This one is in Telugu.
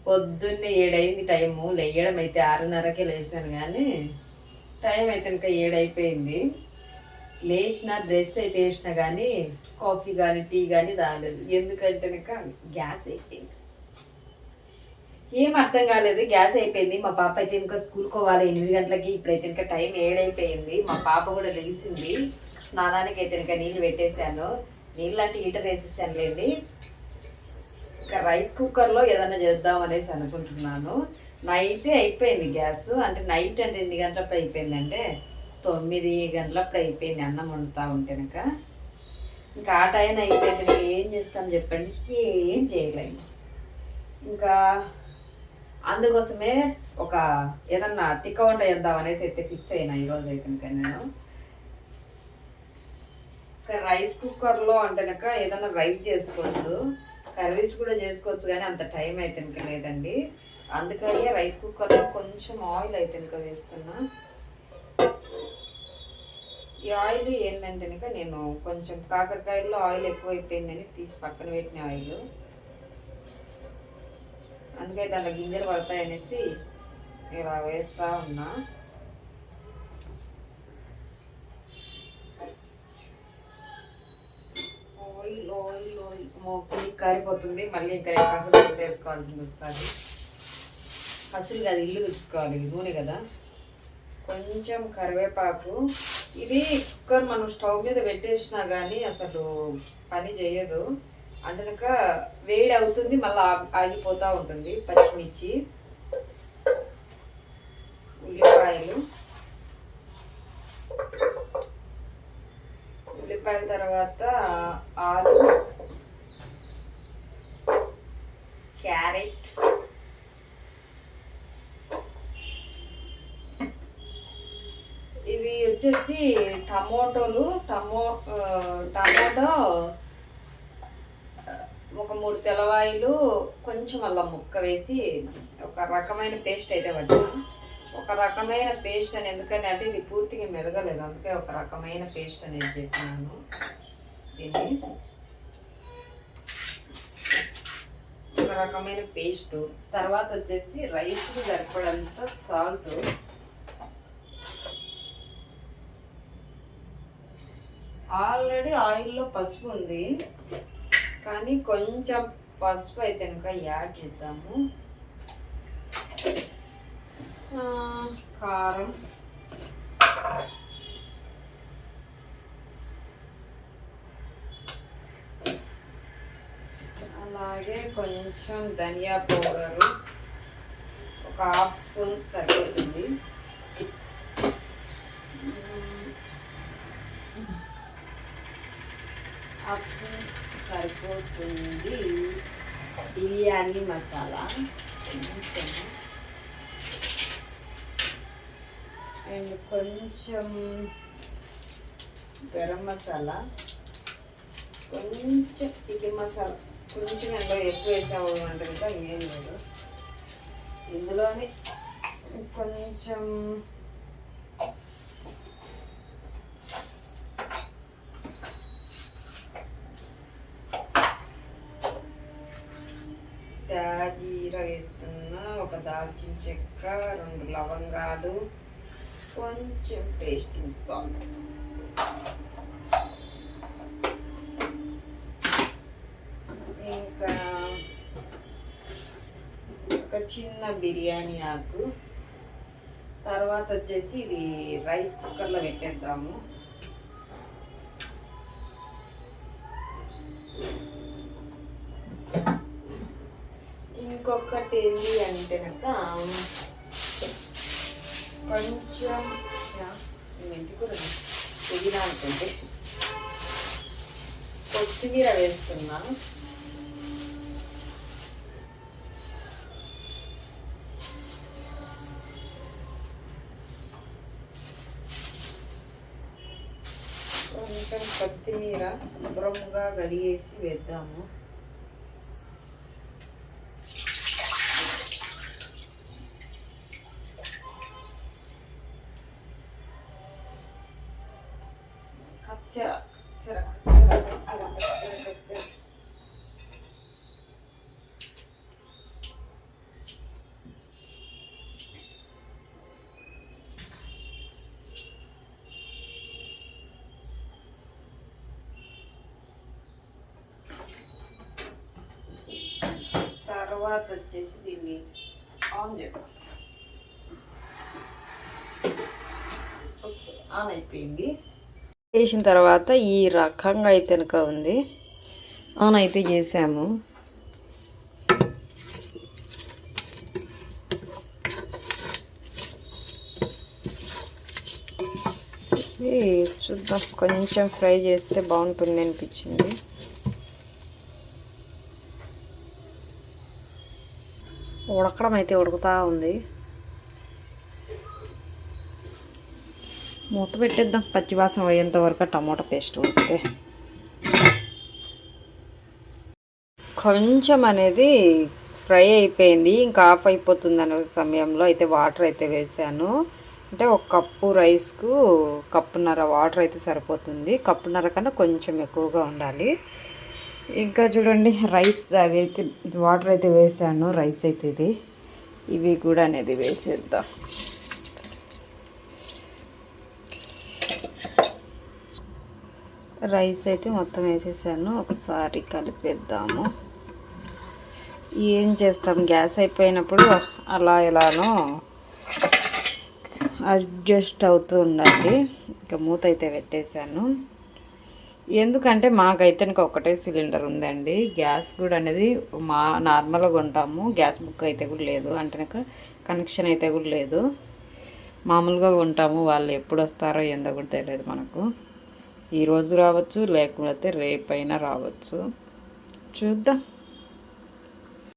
పొద్దున్నే 7 అయింది టైము. లేయడం అయితే 6:30కే లేసాను, కానీ టైం అయితే ఇంకా 7 అయిపోయింది. లేచిన డ్రెస్ అయితే వేసిన, కానీ కాఫీ కానీ టీ కానీ తాగలేదు. ఎందుకంటే ఇంకా గ్యాస్ అయిపోయింది. ఏం అర్థం కాలేదు, గ్యాస్ అయిపోయింది. మా పాప అయితే ఇంకా స్కూల్కి పోవాలి 8 గంటలకి. ఇప్పుడైతే ఇంకా టైం 7 అయిపోయింది. మా పాప కూడా లేచింది. స్నానానికి అయితే ఇంకా నీళ్ళు పెట్టేశాను. నీళ్ళు అంటే హీటర్ వేసేసాను లేండి. ఇంకా రైస్ కుక్కర్లో ఏదైనా చేద్దాం అనేసి అనుకుంటున్నాను. నైటే అయిపోయింది గ్యాస్. అంటే నైట్ అంటే 8 గంటలప్పుడు అయిపోయిందంటే 9 గంటలప్పుడు అయిపోయింది అన్నం వండుతూ ఉంటే. ఇంకా ఆ టైం అయిపోయింది. నేను ఏం చేస్తాను చెప్పండి, ఏం చేయలేను. ఇంకా అందుకోసమే ఒక ఏదన్నా తిక్క వంట చేద్దాం అనేసి అయితే ఫిక్స్ అయినా ఈరోజు అయితే ఇంకా నేను. ఇంకా రైస్ కుక్కర్లో అంటే కనుక ఏదైనా రైస్ చేసుకోవచ్చు, కర్రీస్ కూడా చేసుకోవచ్చు, కానీ అంత టైం అయితే ఇంకా లేదండి. అందుకని రైస్ కుక్కర్లో కొంచెం ఆయిల్ అయితే ఇంకా వేస్తున్నా. ఈ ఆయిల్ ఏంటంటే కనుక నేను కొంచెం కాకరకాయల్లో ఆయిల్ ఎక్కువైపోయిందని తీసి పక్కన పెట్టిన ఆయిల్, అందుకే దాంట్లో గింజలు పడతాయనేసి ఇలా వేస్తూ ఉన్నా. ఆయిల్ ఆయిల్ ఆయిల్ మోపుని కారిపోతుంది. మళ్ళీ ఇంకా కసులు వేసుకోవాల్సింది వస్తుంది. కసులు కాదు, ఇల్లు తుడుచుకోవాలి, నూనె కదా. కొంచెం కరివేపాకు. ఇది కుక్కర్ మనం స్టవ్ మీద పెట్టేసినా కానీ అసలు పని చేయదు. అందుక వేడి అవుతుంది, మళ్ళీ ఆగిపోతూ ఉంటుంది. పచ్చిమిర్చి, ఉల్లిపాయలు, ఉల్లిపాయల తర్వాత ఆలు, క్యారెట్, ఇది వచ్చేసి టమోటోలు, టమోటో ఒక 3 తెల్లవాయిలు, కొంచెం అల్లం ముక్క వేసి ఒక రకమైన పేస్ట్ అయితే పట్టాను. ఒక రకమైన పేస్ట్ అని ఎందుకని అంటే ఇది పూర్తిగా మెదగలేదు, అందుకే ఒక రకమైన పేస్ట్ అనేది చెప్పినాను. దీన్ని ఒక రకమైన పేస్ట్. తర్వాత వచ్చేసి రైస్కి సరిపడంత సాల్ట్, ఆల్రెడీ ఆయిల్లో పసుపు ఉంది, కానీ కొంచెం పసుపు అయితే ఇంకా యాడ్ చేద్దాము. కారం, అలాగే కొంచెం ధనియా పౌడరు ఒక 1/2 స్పూన్ సరిపోతుంది. సరిపోతుంది. బిర్యానీ మసాలా కొంచెం, అండ్ కొంచెం గరం మసాలా, కొంచెం చికెన్ మసాలా. కొంచెం ఎంతో ఎక్కువ వేసాము అంటే ఇంకా ఏం లేదు. ఇందులోనే కొంచెం సాజీరా వేస్తున్నా, ఒక దాల్చిన చెక్క, 2 లవంగాలు, కొంచెం టేస్టింగ్ సాల్ట్, ఇంకా ఒక చిన్న బిర్యానీ ఆకు. తర్వాత వచ్చేసి ఇది రైస్ కుక్కర్లో పెట్టేద్దాము. ఇంకొకటి ఏంటి అంటే కనుక కొంచెం మెంతి కూర, పుదీనా అనుకుంటే కొత్తిమీర వేస్తున్నా. కొంచెం కొత్తిమీర శుభ్రంగా గడిగేసి వేద్దాము. తర్వాత వచ్చేసి దీన్ని ఆన్ చేద్దాం. ఓకే, ఆన్ అయిపోయింది. వేసిన తర్వాత ఈ రకంగా అయితే కనుక ఉంది. ఆన్ అయితే చేసాము. చూద్దాం, కొంచెం ఫ్రై చేస్తే బాగుంటుంది అనిపించింది. ఉడకడం అయితే ఉడుకుతూ ఉంది. మూత పెట్టేద్దాం పచ్చివాసన పోయేంత వరకు టమాటా పేస్ట్ ఉడికితే. కొంచెం అనేది ఫ్రై అయిపోయింది, ఇంకా ఆఫ్ అయిపోతుంది అనే సమయంలో అయితే వాటర్ అయితే వేసాను. అంటే ఒక కప్పు రైస్కు కప్పున్నర వాటర్ అయితే సరిపోతుంది. కప్పున్నర కన్నా కొంచెం ఎక్కువగా ఉండాలి. ఇంకా చూడండి, రైస్ అవి అయితే వాటర్ అయితే వేసాను. రైస్ అయితే ఇవి కూడా అనేది వేసేద్దాం. రైస్ అయితే మొత్తం వేసేసాను. ఒకసారి కలిపేద్దాము. ఏం చేస్తాం, గ్యాస్ అయిపోయినప్పుడు అలా ఎలానో అడ్జస్ట్ అవుతూ ఉండాలి. ఇంకా మూత అయితే పెట్టేశాను. ఎందుకంటే మాకైతే ఇంకా ఒకటే సిలిండర్ ఉందండి. గ్యాస్ కూడా అనేది నార్మల్గా ఉంటాము. గ్యాస్ బుక్ అయితే కూడా లేదు, అంటే కనెక్షన్ అయితే కూడా లేదు. మామూలుగా ఉంటాము. వాళ్ళు ఎప్పుడు వస్తారో ఏందో కూడా తెలియదు మనకు. ఈరోజు రావచ్చు, లేకపోతే రేపైనా రావచ్చు. చూద్దాం.